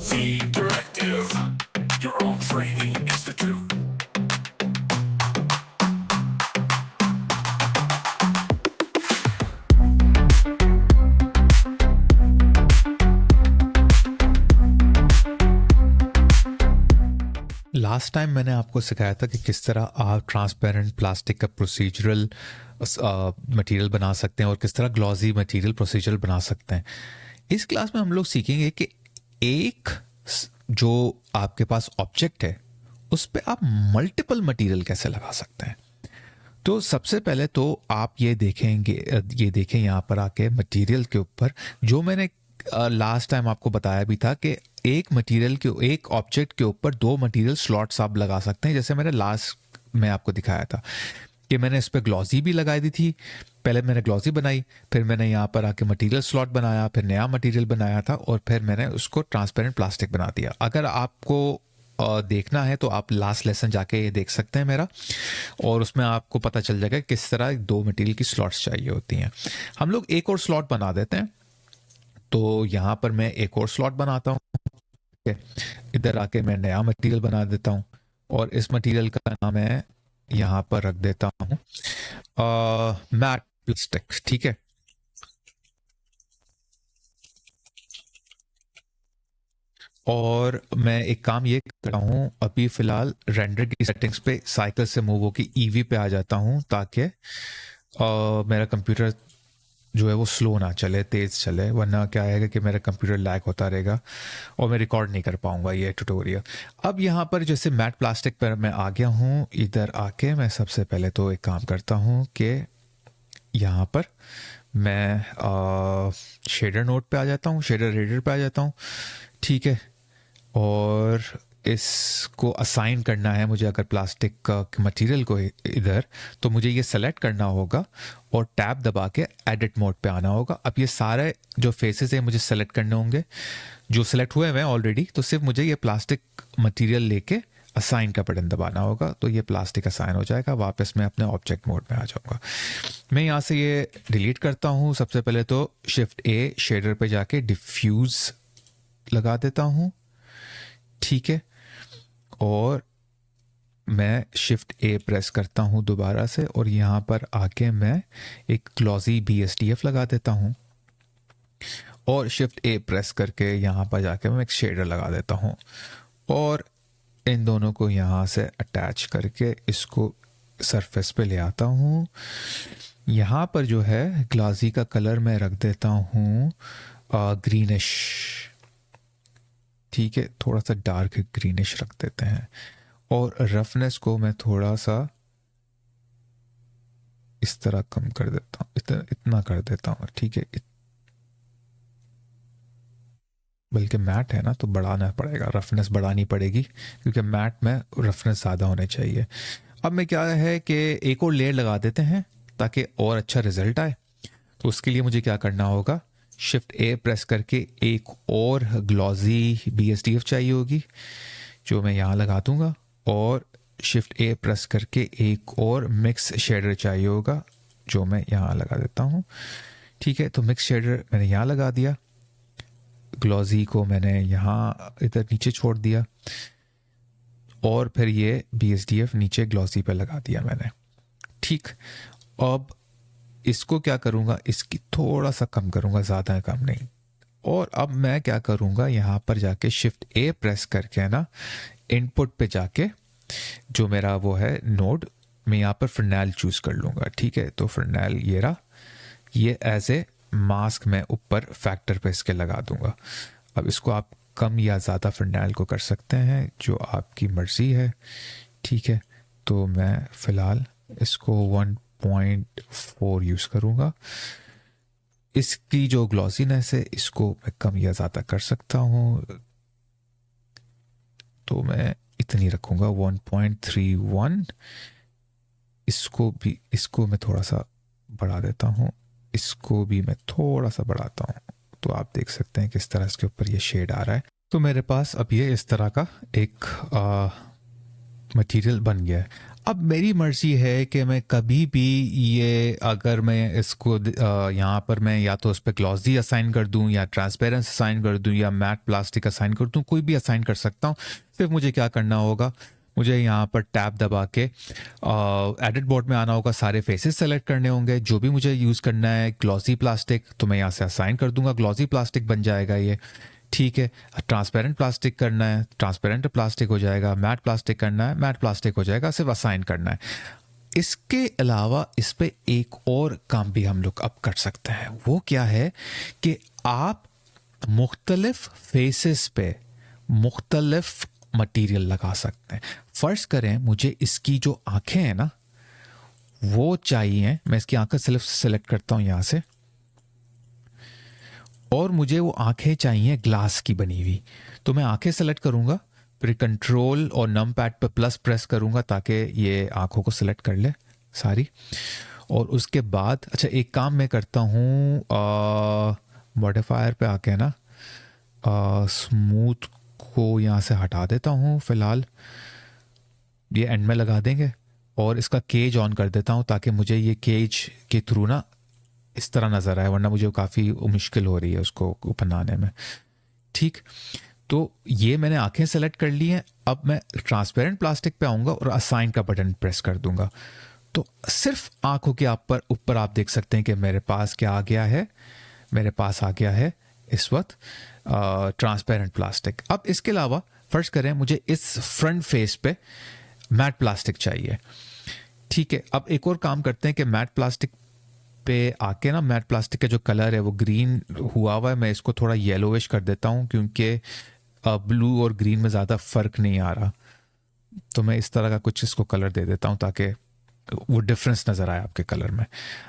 The Directive, your own training institute. Last time मैंने आपको सिखाया था कि किस तरह आप ट्रांसपेरेंट प्लास्टिक का प्रोसीजरल मटेरियल बना सकते हैं और किस तरह ग्लॉसी मटेरियल प्रोसीजरल बना सकते हैं। इस क्लास में हम लोग सीखेंगे कि एक जो आपके पास ऑब्जेक्ट है उस पे आप मल्टीपल मटेरियल कैसे लगा सकते हैं। तो सबसे पहले तो आप ये देखें यहाँ पर आके मटेरियल के ऊपर जो मैंने लास्ट टाइम आपको बताया भी था कि एक ऑब्जेक्ट के ऊपर दो मटेरियल स्लॉट्स आप लगा सकते हैं। जैसे मैंने लास्ट में आपको दिखाया था कि मैंने इस पर ग्लॉसी भी लगाई दी थी। पहले मैंने ग्लॉसी बनाई, फिर मैंने यहाँ पर आके मटेरियल स्लॉट बनाया, फिर नया मटेरियल बनाया था और फिर मैंने उसको ट्रांसपेरेंट प्लास्टिक बना दिया। अगर आपको देखना है तो आप लास्ट लेसन जाके देख सकते हैं मेरा, और उसमें आपको पता चल जाएगा किस तरह दो मटेरियल की स्लॉट्स चाहिए होती हैं। हम लोग एक और स्लॉट बना देते हैं। तो यहाँ पर मैं एक और स्लॉट बनाता हूँ, इधर आके मैं नया मटेरियल बना देता हूँ और इस मटेरियल का नाम है यहाँ पर रख देता हूँ मैट प्लास्टिक। ठीक है, और मैं एक काम ये करता हूँ, अभी फिलहाल रेंडर की सेटिंग्स पे साइकिल से मूव होकर ईवी पे आ जाता हूँ ताकि मेरा कंप्यूटर जो है वो स्लो ना चले, तेज़ चले, वरना क्या आएगा कि मेरा कंप्यूटर लैग होता रहेगा और मैं रिकॉर्ड नहीं कर पाऊंगा ये ट्यूटोरियल। अब यहाँ पर जैसे मैट प्लास्टिक पर मैं आ गया हूँ, इधर आके मैं सबसे पहले तो एक काम करता हूँ कि यहाँ पर मैं शेडर नोड पे आ जाता हूँ, शेडर रेडर पे आ जाता हूँ। ठीक है, और इसको असाइन करना है मुझे अगर प्लास्टिक का मटेरियल को इधर, तो मुझे ये सेलेक्ट करना होगा और टैब दबा के एडिट मोड पे आना होगा। अब ये सारे जो फेसेस हैं मुझे सेलेक्ट करने होंगे, जो सेलेक्ट हुए हैं ऑलरेडी, तो सिर्फ मुझे ये प्लास्टिक मटेरियल लेके असाइन का बटन दबाना होगा, तो ये प्लास्टिक असाइन हो जाएगा। वापस मैं अपने ऑब्जेक्ट मोड में आ जाऊंगा। मैं यहाँ से ये डिलीट करता हूँ। सबसे पहले तो शिफ्ट ए शेडर पे जाके डिफ्यूज लगा देता हूँ। ठीक है, और मैं शिफ्ट ए प्रेस करता हूँ दोबारा से और यहाँ पर आके मैं एक ग्लॉसी BSDF लगा देता हूँ और शिफ्ट ए प्रेस करके यहाँ पर जाके मैं एक शेडर लगा देता हूँ और इन दोनों को यहाँ से अटैच करके इसको सरफेस पे ले आता हूँ। यहाँ पर जो है ग्लॉसी का कलर मैं रख देता हूँ ग्रीनिश। ठीक है, थोड़ा सा डार्क ग्रीनिश रख देते हैं और रफनेस को मैं थोड़ा सा इस तरह कम कर देता हूँ, इतना कर देता हूँ। ठीक है, बल्कि मैट है ना तो बढ़ाना पड़ेगा, रफनेस बढ़ानी पड़ेगी क्योंकि मैट में रफनेस ज़्यादा होने चाहिए। अब मैं क्या है कि एक और लेयर लगा देते हैं ताकि और अच्छा रिजल्ट आए। तो उसके लिए मुझे क्या करना होगा, शिफ्ट ए प्रेस करके एक और ग्लॉसी BSDF चाहिए होगी जो मैं यहाँ लगा दूंगा, और शिफ्ट ए प्रेस करके एक और मिक्स शेडर चाहिए होगा जो मैं यहाँ लगा देता हूँ। ठीक है, तो मिक्स शेडर मैंने यहाँ लगा दिया, ग्लॉसी को मैंने यहाँ इधर नीचे छोड़ दिया और फिर ये BSDF नीचे ग्लॉसी पे लगा दिया मैंने। ठीक, अब इसको क्या करूँगा, इसकी थोड़ा सा कम करूँगा, ज़्यादा कम नहीं। और अब मैं क्या करूँगा, यहाँ पर जाके शिफ्ट ए प्रेस करके ना इनपुट पे जाके जो मेरा वो है नोड, मैं यहाँ पर फर्नैल चूज़ कर लूँगा। ठीक है, तो फर्नैल ये रहा, ये एज ए मास्क मैं ऊपर फैक्टर पे इसके लगा दूँगा। अब इसको आप कम या ज़्यादा फर्नैल को कर सकते हैं, जो आपकी मर्ज़ी है। ठीक है, तो मैं फ़िलहाल इसको 1.4 यूज़ करूँगा। इसकी जो ग्लॉसीनेस है इसको मैं कम या ज़्यादा कर सकता हूँ, तो मैं इतनी रखूँगा 1.31। इसको मैं थोड़ा सा बढ़ा देता हूँ, इसको भी मैं थोड़ा सा बढ़ाता हूँ, तो आप देख सकते हैं किस तरह इसके ऊपर ये शेड आ रहा है। तो मेरे पास अब ये इस तरह का एक मटेरियल बन गया है। अब मेरी मर्जी है कि मैं कभी भी ये, अगर मैं इसको यहाँ पर मैं या तो उस पर ग्लॉसी असाइन कर दूँ या ट्रांसपेरेंस असाइन कर दूँ या मैट प्लास्टिक असाइन कर दूँ, कोई भी असाइन कर सकता हूँ। सिर्फ मुझे क्या करना होगा, मुझे यहाँ पर टैब दबा के एडिट बोर्ड में आना होगा, सारे फेसेस सेलेक्ट करने होंगे, जो भी मुझे यूज़ करना है। ग्लॉसी प्लास्टिक तो मैं यहाँ से असाइन कर दूंगा, ग्लॉसी प्लास्टिक बन जाएगा ये, ठीक है। ट्रांसपेरेंट प्लास्टिक करना है, ट्रांसपेरेंट प्लास्टिक हो जाएगा। मैट प्लास्टिक करना है, मैट प्लास्टिक हो जाएगा। सिर्फ असाइन करना है। इसके अलावा इस पे एक और काम भी हम लोग अब कर सकते हैं। वो क्या है कि आप मुख्तलिफ फेसेस पे मुख्तलिफ मटेरियल लगा सकते हैं। फर्ज करें मुझे इसकी जो आंखें हैं ना वो चाहिए, मैं इसकी आंखें सेलेक्ट करता हूं यहां से, और मुझे वो आंखें चाहिए ग्लास की बनी हुई। तो मैं आंखें सेलेक्ट करूंगा, फिर कंट्रोल और नम पैड पे प्लस प्रेस करूंगा ताकि ये आंखों को सेलेक्ट कर ले सारी। और उसके बाद अच्छा एक काम मैं करता हूँ, मॉडिफायर पे आके ना स्मूथ को यहाँ से हटा देता हूँ फ़िलहाल, ये एंड में लगा देंगे। और इसका केज ऑन कर देता हूँ ताकि मुझे ये केज के थ्रू ना इस तरह नज़र आए, वरना मुझे काफ़ी मुश्किल हो रही है उसको बनाने में। ठीक, तो ये मैंने आंखें सेलेक्ट कर ली हैं। अब मैं ट्रांसपेरेंट प्लास्टिक पे आऊँगा और असाइन का बटन प्रेस कर दूंगा। तो सिर्फ आंखों के ऊपर आप देख सकते हैं कि मेरे पास क्या आ गया है, मेरे पास आ गया है इस वक्त ट्रांसपेरेंट प्लास्टिक। अब इसके अलावा फर्ज करें मुझे इस फ्रंट फेस पे मैट प्लास्टिक चाहिए, ठीक है। अब एक और काम करते हैं कि मैट प्लास्टिक पे आके ना, मैट प्लास्टिक का जो कलर है वो ग्रीन हुआ है, मैं इसको थोड़ा येलोविश कर देता हूँ क्योंकि ब्लू और ग्रीन में ज़्यादा फ़र्क नहीं आ रहा। तो मैं इस तरह का कुछ इसको कलर दे देता हूँ ताकि वो डिफरेंस नज़र आए आपके कलर में।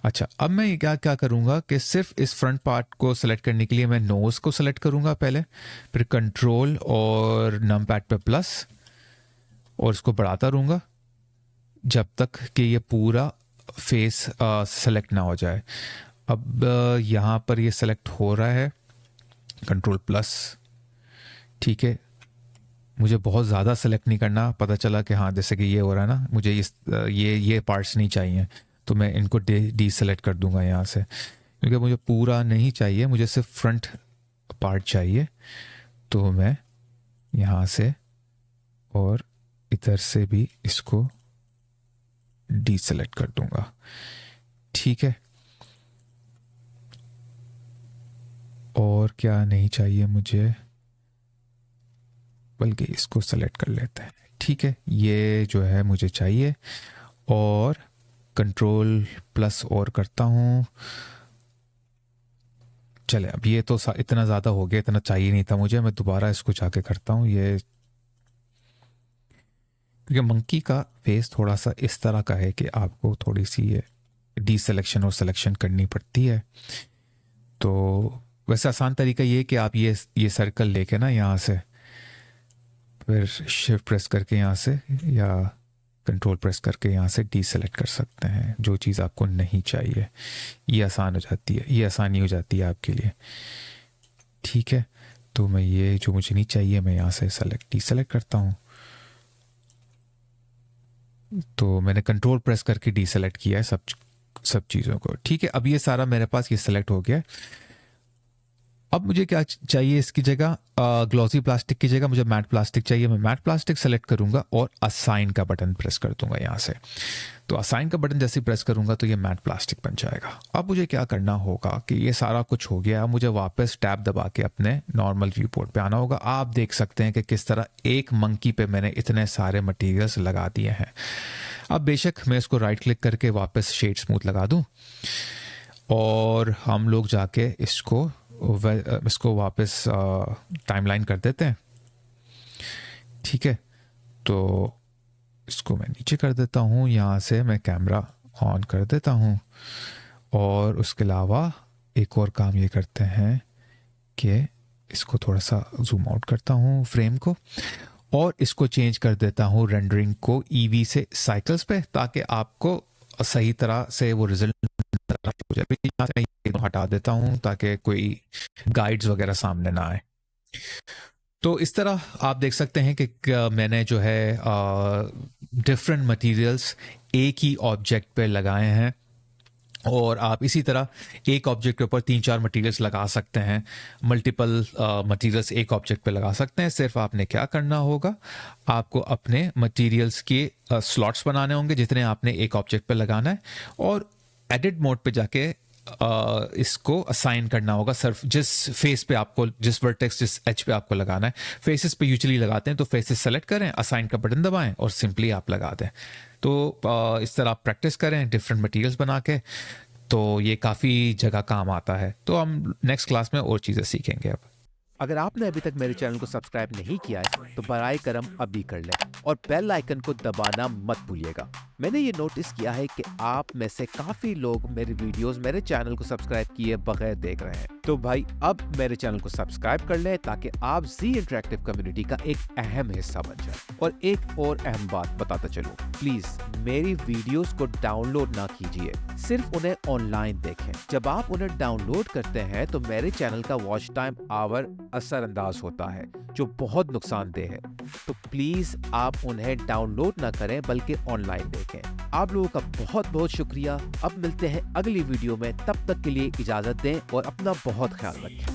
अच्छा, अब मैं क्या क्या करूँगा कि सिर्फ इस फ्रंट पार्ट को सेलेक्ट करने के लिए मैं नोज़ को सेलेक्ट करूँगा पहले, फिर कंट्रोल और नम पैड पे प्लस, और इसको बढ़ाता रहूँगा जब तक कि ये पूरा फेस सेलेक्ट ना हो जाए। अब यहाँ पर ये सेलेक्ट हो रहा है, कंट्रोल प्लस, ठीक है। मुझे बहुत ज़्यादा सेलेक्ट नहीं करना, पता चला कि हाँ जैसे कि ये हो रहा है ना, मुझे ये पार्ट्स नहीं चाहिए तो मैं इनको डी सेलेक्ट कर दूंगा यहाँ से, क्योंकि मुझे पूरा नहीं चाहिए, मुझे सिर्फ फ्रंट पार्ट चाहिए। तो मैं यहाँ से और इधर से भी इसको डी सेलेक्ट कर दूंगा, ठीक है। और क्या नहीं चाहिए मुझे, बल्कि इसको सेलेक्ट कर लेते हैं, ठीक है। ये जो है मुझे चाहिए, और कंट्रोल प्लस और करता हूँ। चले, अब ये तो इतना ज़्यादा हो गया, इतना चाहिए नहीं था मुझे, मैं दोबारा इसको जाके करता हूँ ये, क्योंकि मंकी का फेस थोड़ा सा इस तरह का है कि आपको थोड़ी सी ये डी सेलेक्शन और सिलेक्शन करनी पड़ती है। तो वैसे आसान तरीका ये कि आप ये सर्कल लेके ना यहाँ से फिर शिफ्ट प्रेस करके यहाँ से या कंट्रोल प्रेस करके यहाँ से डी सेलेक्ट कर सकते हैं जो चीज़ आपको नहीं चाहिए। ये आसान हो जाती है, ये आसानी हो जाती है आपके लिए, ठीक है। तो मैं ये जो मुझे नहीं चाहिए मैं यहाँ से डी सेलेक्ट करता हूँ। तो मैंने कंट्रोल प्रेस करके डी सेलेक्ट किया है सब चीज़ों को, ठीक है। अब ये सारा मेरे पास ये सेलेक्ट हो गया। अब मुझे क्या चाहिए इसकी जगह, ग्लॉसी प्लास्टिक की जगह मुझे मैट प्लास्टिक चाहिए। मैं मैट प्लास्टिक सेलेक्ट करूंगा और असाइन का बटन प्रेस कर दूंगा यहाँ से। तो असाइन का बटन जैसे प्रेस करूंगा तो ये मैट प्लास्टिक बन जाएगा। अब मुझे क्या करना होगा कि ये सारा कुछ हो गया, अब मुझे वापस टैब दबा के अपने नॉर्मल व्यू पोर्ट पे आना होगा। आप देख सकते हैं कि किस तरह एक मंकी पे मैंने इतने सारे मटीरियल्स लगा दिए हैं। अब बेशक मैं इसको राइट क्लिक करके वापस शेड स्मूथ लगा दूं और हम लोग जाके इसको वापस टाइमलाइन कर देते हैं, ठीक है। तो इसको मैं नीचे कर देता हूँ, यहाँ से मैं कैमरा ऑन कर देता हूँ। और उसके अलावा एक और काम ये करते हैं कि इसको थोड़ा सा जूम आउट करता हूँ फ्रेम को, और इसको चेंज कर देता हूँ रेंडरिंग को ईवी से साइकिल्स पे, ताकि आपको सही तरह से वो रिजल्ट हो जाए। हटा देता हूँ ताकि कोई गाइड्स वगैरह सामने ना आए। तो इस तरह आप देख सकते हैं कि मैंने जो है डिफरेंट मटेरियल्स एक ही ऑब्जेक्ट पे लगाए हैं, और आप इसी तरह एक ऑब्जेक्ट के ऊपर 3-4 मटेरियल्स लगा सकते हैं, मल्टीपल मटेरियल्स एक ऑब्जेक्ट पे लगा सकते हैं। सिर्फ आपने क्या करना होगा, आपको अपने मटेरियल्स के स्लॉट्स बनाने होंगे जितने आपने एक ऑब्जेक्ट पे लगाना है, और एडिट मोड पे जाके इसको असाइन करना होगा सिर्फ जिस फेस पे आपको, जिस वर्टेक्स, जिस एज पे आपको लगाना है। फेसेस पे यूजुअली लगाते हैं, तो फेसेस सेलेक्ट करें, असाइन का बटन दबाएं और सिंपली आप लगा दें। तो इस तरह आप प्रैक्टिस करें डिफरेंट मटेरियल्स बना के, तो ये काफ़ी जगह काम आता है। तो हम नेक्स्ट क्लास में और चीज़ें सीखेंगे अब। अगर आपने अभी तक मेरे चैनल को सब्सक्राइब नहीं किया है तो बराए करम अभी कर लें और बेल आइकन को दबाना मत भूलिएगा। मैंने ये नोटिस किया है कि आप में से काफी लोग मेरे वीडियोस मेरे चैनल को सब्सक्राइब किए बगैर देख रहे हैं, तो भाई अब मेरे चैनल को सब्सक्राइब कर लें ताकि आप जी इंटरैक्टिव कम्युनिटी का एक अहम हिस्सा बन जाए। और एक और अहम बात बताता चलूं, प्लीज मेरी वीडियोस को डाउनलोड ना कीजिए, सिर्फ उन्हें ऑनलाइन देखें। जब आप उन्हें डाउनलोड करते हैं तो मेरे चैनल का वॉच टाइम आवर असरअंदाज होता है, जो बहुत नुकसानदेह है। तो प्लीज आप उन्हें डाउनलोड ना करें बल्कि ऑनलाइन देखें। आप लोगों का बहुत बहुत शुक्रिया। अब मिलते हैं अगली वीडियो में, तब तक के लिए इजाजत दें और अपना बहुत ख्याल रखें।